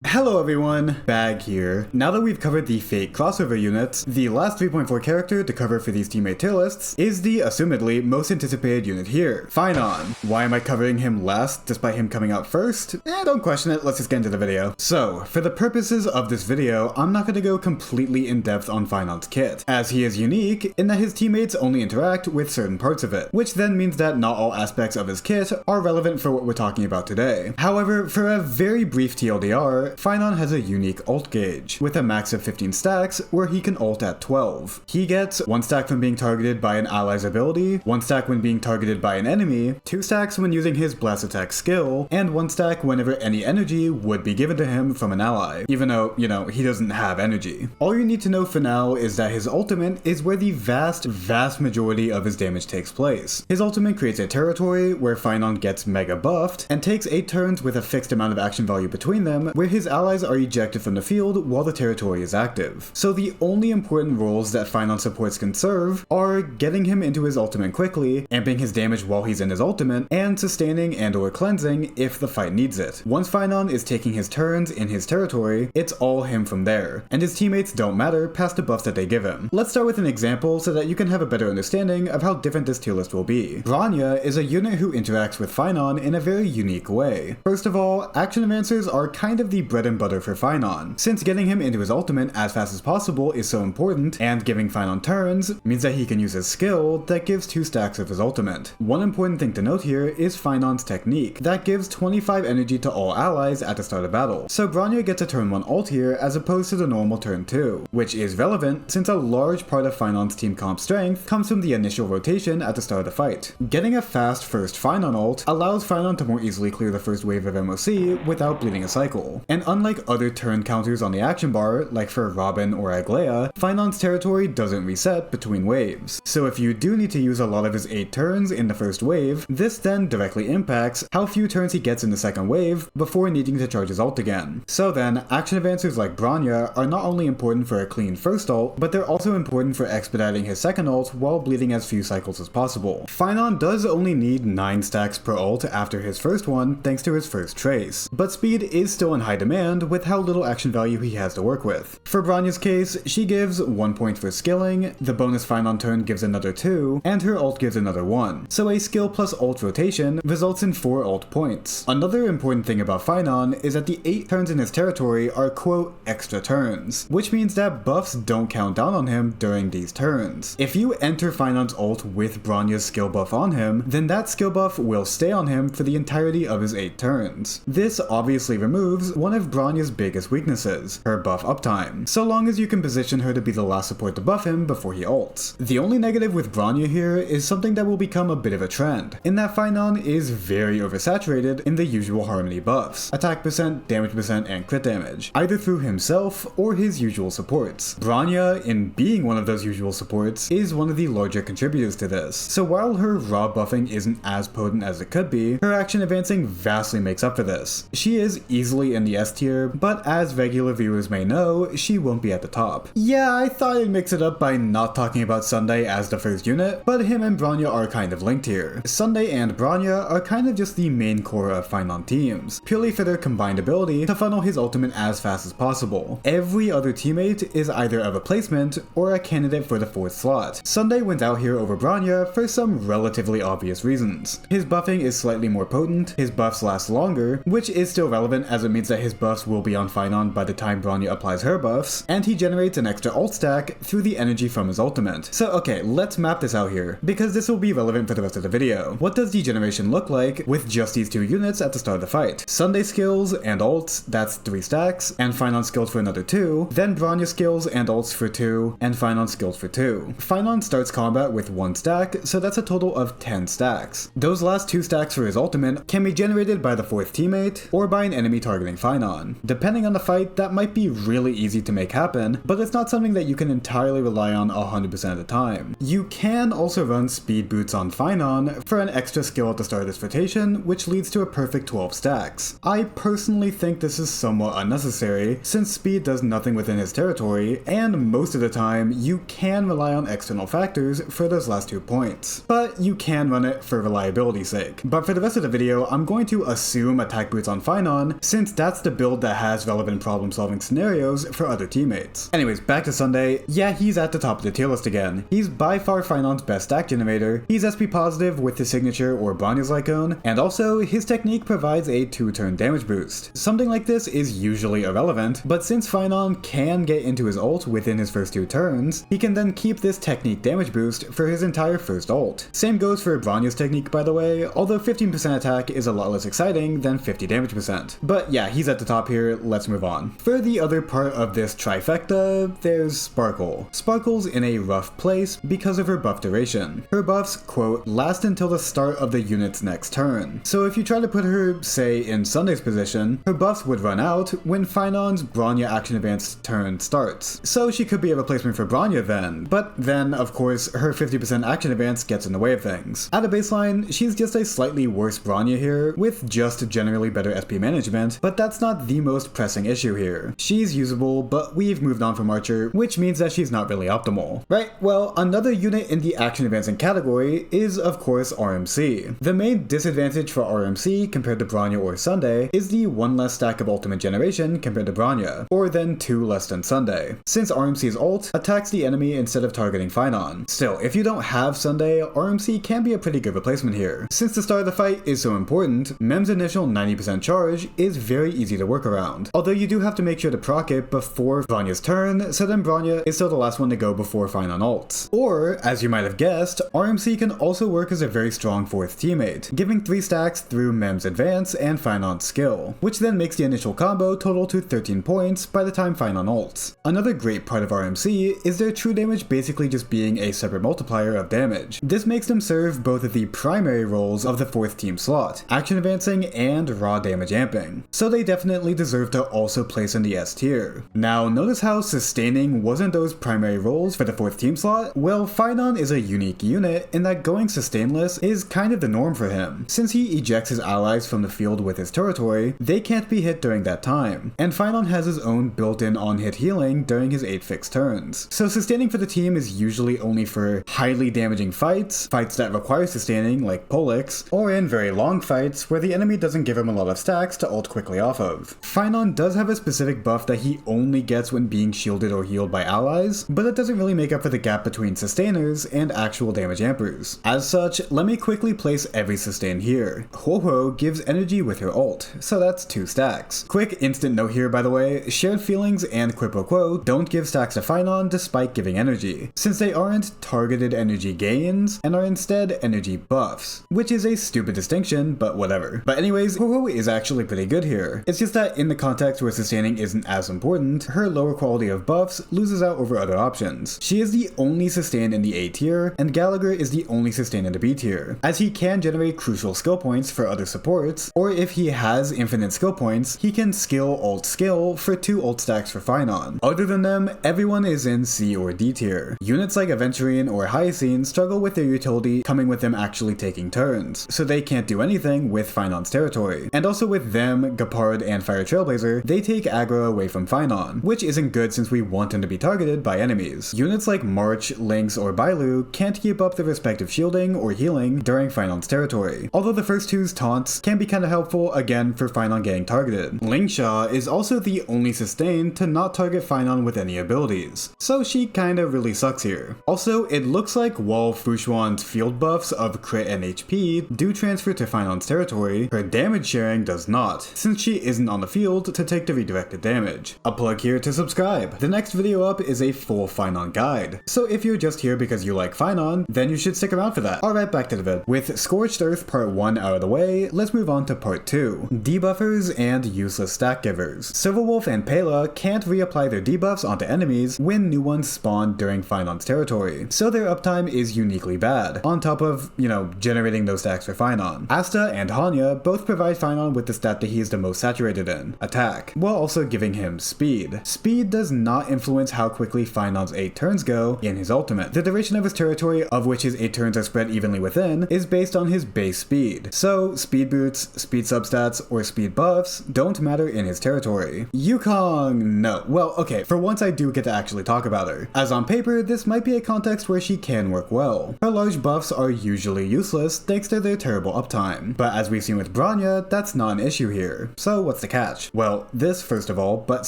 Hello everyone, Bag here. Now that we've covered the Fate crossover units, the last 3.4 character to cover for these teammate tier lists is the assumedly most anticipated unit here, Phainon. Why am I covering him last despite him coming out first? Don't question it, let's just get into the video. So, for the purposes of this video, I'm not going to go completely in depth on Phainon's kit, as he is unique in that his teammates only interact with certain parts of it, which then means that not all aspects of his kit are relevant for what we're talking about today. However, for a very brief TLDR, Phainon has a unique ult gauge, with a max of 15 stacks where he can ult at 12. He gets 1 stack from being targeted by an ally's ability, 1 stack when being targeted by an enemy, 2 stacks when using his blast attack skill, and 1 stack whenever any energy would be given to him from an ally, even though, he doesn't have energy. All you need to know for now is that his ultimate is where the vast majority of his damage takes place. His ultimate creates a territory where Phainon gets mega buffed, and takes 8 turns with a fixed amount of action value between them, where his allies are ejected from the field while the territory is active. So the only important roles that Phainon supports can serve are getting him into his ultimate quickly, amping his damage while he's in his ultimate, and sustaining and or cleansing if the fight needs it. Once Phainon is taking his turns in his territory, it's all him from there, and his teammates don't matter past the buffs that they give him. Let's start with an example so that you can have a better understanding of how different this tier list will be. Bronya is a unit who interacts with Phainon in a very unique way. First of all, action advancers are kind of the bread and butter for Phainon, since getting him into his ultimate as fast as possible is so important, and giving Phainon turns means that he can use his skill that gives 2 stacks of his ultimate. One important thing to note here is Phainon's technique, that gives 25 energy to all allies at the start of battle, so Bronya gets a turn 1 ult here as opposed to the normal turn 2, which is relevant since a large part of Phainon's team comp strength comes from the initial rotation at the start of the fight. Getting a fast first Phainon ult allows Phainon to more easily clear the first wave of MOC without bleeding a cycle, and unlike other turn counters on the action bar, like for Robin or Aglaia, Phainon's territory doesn't reset between waves. So if you do need to use a lot of his 8 turns in the first wave, this then directly impacts how few turns he gets in the second wave before needing to charge his ult again. So then, action advancers like Bronya are not only important for a clean first ult, but they're also important for expediting his second ult while bleeding as few cycles as possible. Phainon does only need 9 stacks per ult after his first one thanks to his first trace, but speed is still in high demand with how little action value he has to work with. For Bronya's case, she gives 1 point for skilling, the bonus Phainon turn gives another 2, and her ult gives another 1. So a skill plus ult rotation results in 4 ult points. Another important thing about Phainon is that the 8 turns in his territory are quote extra turns, which means that buffs don't count down on him during these turns. If you enter Phainon's ult with Bronya's skill buff on him, then that skill buff will stay on him for the entirety of his 8 turns. This obviously removes one of Bronya's biggest weaknesses, her buff uptime, so long as you can position her to be the last support to buff him before he ults. The only negative with Bronya here is something that will become a bit of a trend, in that Phainon is very oversaturated in the usual harmony buffs, attack percent, damage percent, and crit damage, either through himself or his usual supports. Bronya, in being one of those usual supports, is one of the larger contributors to this, so while her raw buffing isn't as potent as it could be, her action advancing vastly makes up for this. She is easily in the S tier, but as regular viewers may know, she won't be at the top. Yeah, I thought I'd mix it up by not talking about Sunday as the first unit, but him and Bronya are kind of linked here. Sunday and Bronya are kind of just the main core of Phainon teams, purely for their combined ability to funnel his ultimate as fast as possible. Every other teammate is either a replacement or a candidate for the 4th slot. Sunday went out here over Bronya for some relatively obvious reasons. His buffing is slightly more potent, his buffs last longer, which is still relevant as it means that his buffs will be on Phainon by the time Bronya applies her buffs, and he generates an extra ult stack through the energy from his ultimate. So okay, let's map this out here, because this will be relevant for the rest of the video. What does degeneration look like with just these 2 units at the start of the fight? Sunday skills and ults, that's 3 stacks, and Phainon skills for another 2, then Bronya skills and ults for 2, and Phainon skills for 2. Phainon starts combat with 1 stack, so that's a total of 10 stacks. Those last 2 stacks for his ultimate can be generated by the 4th teammate, or by an enemy targeting Phainon. Depending on the fight, that might be really easy to make happen, but it's not something that you can entirely rely on 100% of the time. You can also run speed boots on Phainon for an extra skill at the start of this rotation, which leads to a perfect 12 stacks. I personally think this is somewhat unnecessary, since speed does nothing within his territory, and most of the time, you can rely on external factors for those last 2 points. But you can run it for reliability's sake. But for the rest of the video, I'm going to assume attack boots on Phainon, since that's the build that has relevant problem-solving scenarios for other teammates. Anyways, back to Sunday. Yeah, he's at the top of the tier list again. He's by far Phainon's best stack generator. He's SP positive with his signature or Bronya's Lycone, and also his technique provides a 2-turn damage boost. Something like this is usually irrelevant, but since Phainon can get into his ult within his first 2 turns, he can then keep this technique damage boost for his entire first ult. Same goes for Bronya's technique, by the way, although 15% attack is a lot less exciting than 50 damage percent. But yeah, he's at the top here, let's move on. For the other part of this trifecta, there's Sparkle. Sparkle's in a rough place because of her buff duration. Her buffs, quote, last until the start of the unit's next turn. So if you try to put her, say, in Sunday's position, her buffs would run out when Phainon's Bronya action advance turn starts. So she could be a replacement for Bronya then, but then, of course, her 50% action advance gets in the way of things. At a baseline, she's just a slightly worse Bronya here, with just generally better SP management, but that's not the most pressing issue here. She's usable, but we've moved on from Archer, which means that she's not really optimal. Right, well, another unit in the action advancing category is, of course, RMC. The main disadvantage for RMC compared to Bronya or Sunday is the 1 less stack of ultimate generation compared to Bronya, or then 2 less than Sunday, since RMC's ult attacks the enemy instead of targeting Phainon. Still, if you don't have Sunday, RMC can be a pretty good replacement here. Since the start of the fight is so important, Mem's initial 90% charge is very easy to work around, although you do have to make sure to proc it before Bronya's turn, so then Bronya is still the last one to go before Phainon ults. Or, as you might have guessed, RMC can also work as a very strong 4th teammate, giving 3 stacks through Mem's advance and Phainon's skill, which then makes the initial combo total to 13 points by the time Phainon ults. Another great part of RMC is their true damage basically just being a separate multiplier of damage. This makes them serve both of the primary roles of the 4th team slot, action advancing and raw damage amping, so they definitely deserve to also place in the S tier. Now, notice how sustaining wasn't those primary roles for the 4th team slot? Well, Phainon is a unique unit in that going sustainless is kind of the norm for him. Since he ejects his allies from the field with his territory, they can't be hit during that time, and Phainon has his own built-in on-hit healing during his 8 fixed turns. So sustaining for the team is usually only for highly damaging fights that require sustaining like Polix, or in very long fights where the enemy doesn't give him a lot of stacks to ult quickly off of. Phainon does have a specific buff that he only gets when being shielded or healed by allies, but it doesn't really make up for the gap between sustainers and actual damage ampers. As such, let me quickly place every sustain here. Ho-Ho gives energy with her ult, so that's 2 stacks. Quick instant note here, by the way, Shared Feelings and Quid Pro Quo don't give stacks to Phainon despite giving energy, since they aren't targeted energy gains and are instead energy buffs, which is a stupid distinction, but whatever. But anyways, Ho-Ho is actually pretty good here. It's just that in the context where sustaining isn't as important, her lower quality of buffs loses out over other options. She is the only sustain in the A tier, and Gallagher is the only sustain in the B tier, as he can generate crucial skill points for other supports, or if he has infinite skill points, he can skill ult skill for 2 ult stacks for Phainon. Other than them, everyone is in C or D tier. Units like Aventurine or Hyacine struggle with their utility coming with them actually taking turns, so they can't do anything with Phainon's territory. And also with them, Gepard and Fire Trailblazer, they take aggro away from Phainon, which isn't good since we want him to be targeted by enemies. Units like March, Lynx, or Bailu can't keep up their respective shielding or healing during Phainon's territory, although the first 2's taunts can be kinda helpful again for Phainon getting targeted. Lingsha is also the only sustain to not target Phainon with any abilities, so she kinda really sucks here. Also, it looks like while Fushuan's field buffs of crit and HP do transfer to Phainon's territory, her damage sharing does not, since she isn't on the field to take the redirected damage. A plug here to subscribe. The next video up is a full Phainon guide, so if you're just here because you like Phainon, then you should stick around for that. Alright, back to the vid. With Scorched Earth Part 1 out of the way, let's move on to Part 2, debuffers and useless stack givers. Silverwolf and Pela can't reapply their debuffs onto enemies when new ones spawn during Phainon's territory, so their uptime is uniquely bad, on top of, generating those stacks for Phainon. Asta and Hanya both provide Phainon with the stat that he is the most saturated in, attack, while also giving him speed. Speed does not influence how quickly Phainon's 8 turns go in his ultimate. The duration of his territory, of which his 8 turns are spread evenly within, is based on his base speed, so speed boots, speed substats, or speed buffs don't matter in his territory. Yukong, no. Well, okay, for once I do get to actually talk about her, as on paper this might be a context where she can work well. Her large buffs are usually useless thanks to their terrible uptime, but as we've seen with Bronya, that's not an issue here, so what's the catch? Well, this first of all, but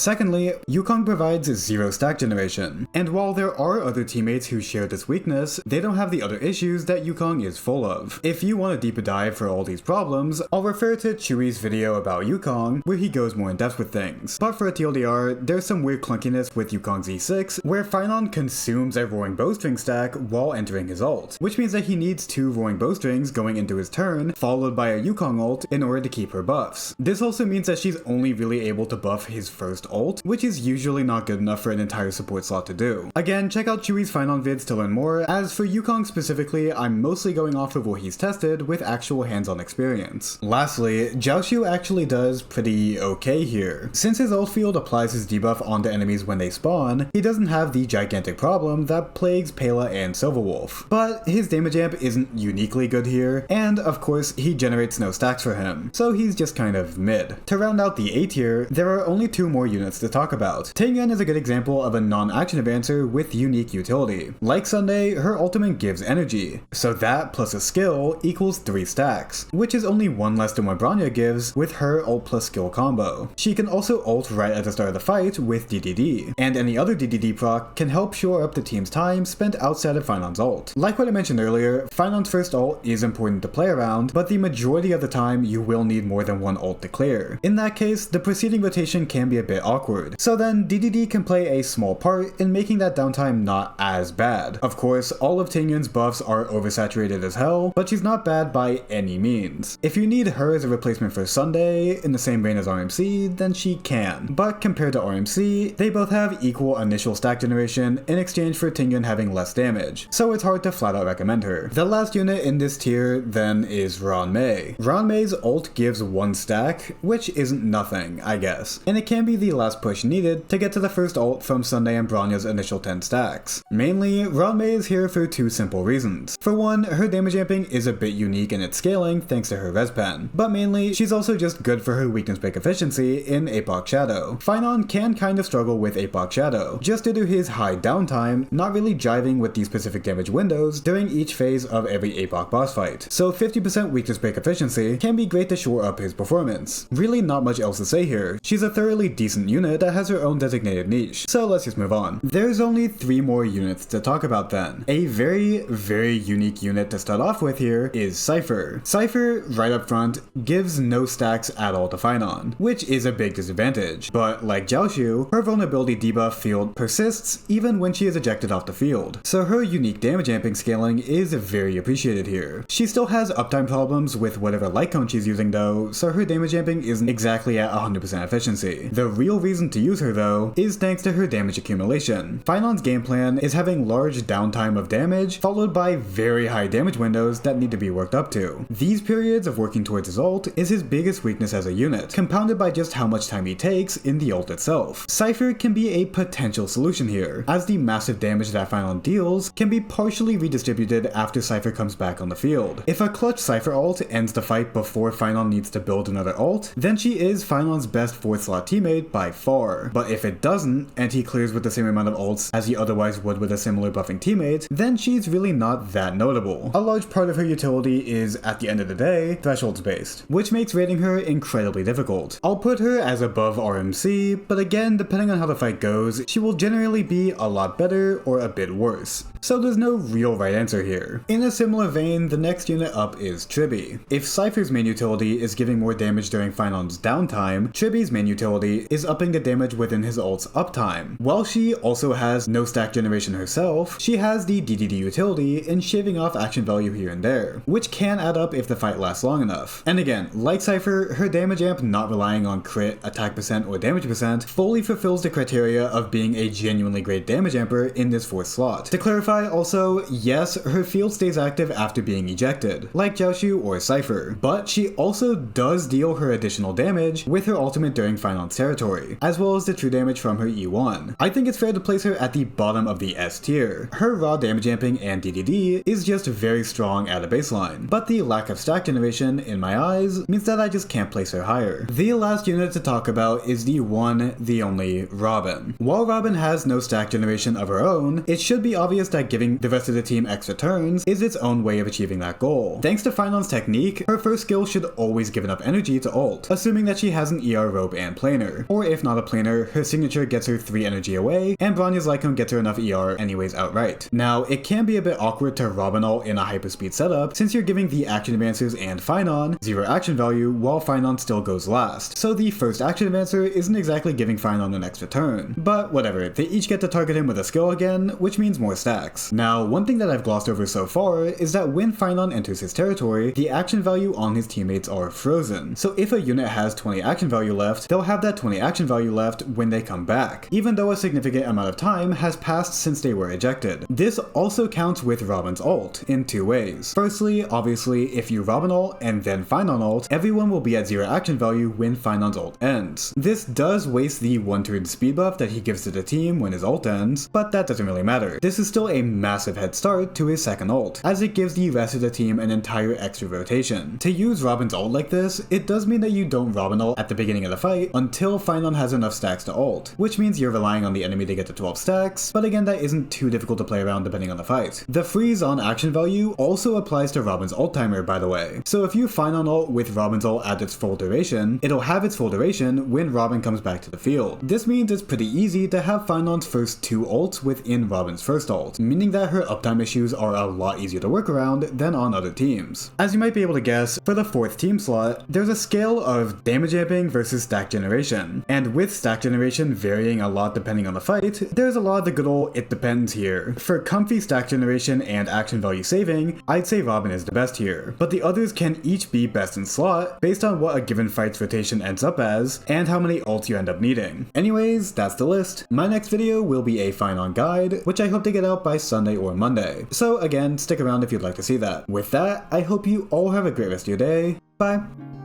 secondly, Yukong provides 0 stack generation. And while there are other teammates who share this weakness, they don't have the other issues that Yukong is full of. If you want a deeper dive for all these problems, I'll refer to Chewy's video about Yukong, where he goes more in depth with things. But for a TLDR, there's some weird clunkiness with Yukong's E6, where Phainon consumes a roaring bowstring stack while entering his ult, which means that he needs 2 roaring bowstrings going into his turn, followed by a Yukong ult in order to keep her buffs. This also means that she's only really able to buff his first ult, which is usually not good enough for an entire support slot to do. Again, check out Chewy's Phainon vids to learn more. As for Yukong specifically, I'm mostly going off of what he's tested with actual hands-on experience. Lastly, Jiaoqiu actually does pretty okay here. Since his ult field applies his debuff onto enemies when they spawn, he doesn't have the gigantic problem that plagues Pela and Silverwolf. But his damage amp isn't uniquely good here, and of course he generates no stacks for him, so he's just kind of mid. To round out the A tier, there are only 2 more units to talk about. Tingyun is a good example of a non-action advancer with unique utility. Like Sunday, her ultimate gives energy, so that plus a skill equals 3 stacks, which is only 1 less than what Bronya gives with her ult plus skill combo. She can also ult right at the start of the fight with DDD, and any other DDD proc can help shore up the team's time spent outside of Phainon's ult. Like what I mentioned earlier, Phainon's first ult is important to play around, but the majority of the time you will need more than 1 ult to clear. In that case, the preceding rotation can be a bit awkward, so then DDD can play a small part in making that downtime not as bad. Of course, all of Tingyun's buffs are oversaturated as hell, but she's not bad by any means. If you need her as a replacement for Sunday, in the same vein as RMC, then she can. But compared to RMC, they both have equal initial stack generation in exchange for Tingyun having less damage, so it's hard to flat out recommend her. The last unit in this tier then is Ruan Mei. Ruan Mei's ult gives 1 stack, which isn't nothing, I guess, and it can be the last push needed to get to the first ult from Sunday and Bronya's initial 10 stacks. Mainly, Ruan Mei is here for 2 simple reasons. For one, her damage amping is a bit unique in its scaling thanks to her res pen, but mainly, she's also just good for her weakness break efficiency in Apoc Shadow. Phainon can kind of struggle with Apoc Shadow, just due to his high downtime, not really jiving with the specific damage windows during each phase of every Apoc boss fight, so 50% weakness break efficiency can be great to shore up his performance. Really not much else to say here. She's a thoroughly decent unit that has her own designated niche, so let's just move on. There's only 3 more units to talk about then. A very unique unit to start off with here is Cipher. Cipher, right up front, gives no stacks at all to Phainon, which is a big disadvantage, but like Jiaoqiu, her vulnerability debuff field persists even when she is ejected off the field, so her unique damage amping scaling is very appreciated here. She still has uptime problems with whatever light cone she's using though, so her damage amping isn't exactly at 100% efficiency. The real reason to use her though is thanks to her damage accumulation. Phainon's game plan is having large downtime of damage followed by very high damage windows that need to be worked up to. These periods of working towards his ult is his biggest weakness as a unit, compounded by just how much time he takes in the ult itself. Cipher can be a potential solution here, as the massive damage that Phainon deals can be partially redistributed after Cipher comes back on the field. If a clutch Cipher ult ends the fight before Phainon needs to build another ult, then she is Phainon's best 4th slot teammate by far. But if it doesn't, and he clears with the same amount of ults as he otherwise would with a similar buffing teammate, then she's really not that notable. A large part of her utility is, at the end of the day, thresholds based, which makes rating her incredibly difficult. I'll put her as above RMC, but again, depending on how the fight goes, she will generally be a lot better or a bit worse. So there's no real right answer here. In a similar vein, the next unit up is Tribbie. If Cipher's main utility is giving more damage during Phainon's downtime, Tribbie's main utility is upping the damage within his ult's uptime. While she also has no stack generation herself, she has the DDD utility in shaving off action value here and there, which can add up if the fight lasts long enough. And again, like Cipher, her damage amp not relying on crit, attack percent, or damage percent fully fulfills the criteria of being a genuinely great damage amper in this 4th slot. To clarify also, yes, her field stays active after being ejected, like Jiaoqiu or Cipher, but she also does deal her additional damage with her ultimate during Phainon's territory, as well as the true damage from her E1. I think it's fair to place her at the bottom of the S tier. Her raw damage amping and DDD is just very strong at a baseline, but the lack of stack generation, in my eyes, means that I just can't place her higher. The last unit to talk about is the one, the only Robin. While Robin has no stack generation of her own, it should be obvious that giving the rest of the team extra turns is its own way of achieving that goal. Thanks to Phainon's technique, her first skill should always give enough energy to ult, assuming assuming that she has an ER robe and planar. Or if not a planar, her signature gets her 3 energy away, and Bronya's Lycone gets her enough ER anyways outright. Now, it can be a bit awkward to Robin ult in a hyperspeed setup, since you're giving the action advancers and Phainon 0 action value while Phainon still goes last, so the first action advancer isn't exactly giving Phainon an extra turn. But whatever, they each get to target him with a skill again, which means more stacks. Now, one thing that I've glossed over so far is that when Phainon enters his territory, the action value on his teammates are frozen. So if a unit has 20 action value left, they'll have that 20 action value left when they come back, even though a significant amount of time has passed since they were ejected. This also counts with Robin's ult in 2 ways. Firstly, obviously, if you Robin ult and then Phainon ult, everyone will be at 0 action value when Phainon's ult ends. This does waste the 1 turn speed buff that he gives to the team when his ult ends, but that doesn't really matter. This is still a massive head start to his second ult, as it gives the rest of the team an entire extra rotation. To use Robin's ult like this, it does mean that you don't Robin ult at the beginning of the fight until Phainon has enough stacks to ult, which means you're relying on the enemy to get to 12 stacks, but again that isn't too difficult to play around depending on the fight. The freeze on action value also applies to Robin's ult timer, by the way, so if you Phainon ult with Robin's ult at its full duration, it'll have its full duration when Robin comes back to the field. This means it's pretty easy to have Phainon's first 2 ults within Robin's first ult, meaning that her uptime issues are a lot easier to work around than on other teams. As you might be able to guess, for the 4th team slot, there's a scale of damage amping versus stack generation, and with stack generation varying a lot depending on the fight, there's a lot of the good old it depends here. For comfy stack generation and action value saving, I'd say Robin is the best here, but the others can each be best in slot based on what a given fight's rotation ends up as, and how many ults you end up needing. Anyways, that's the list. My next video will be a Phainon guide, which I hope to get out by Sunday or Monday. So again, stick around if you'd like to see that. With that, I hope you all have a great rest of your day. Bye!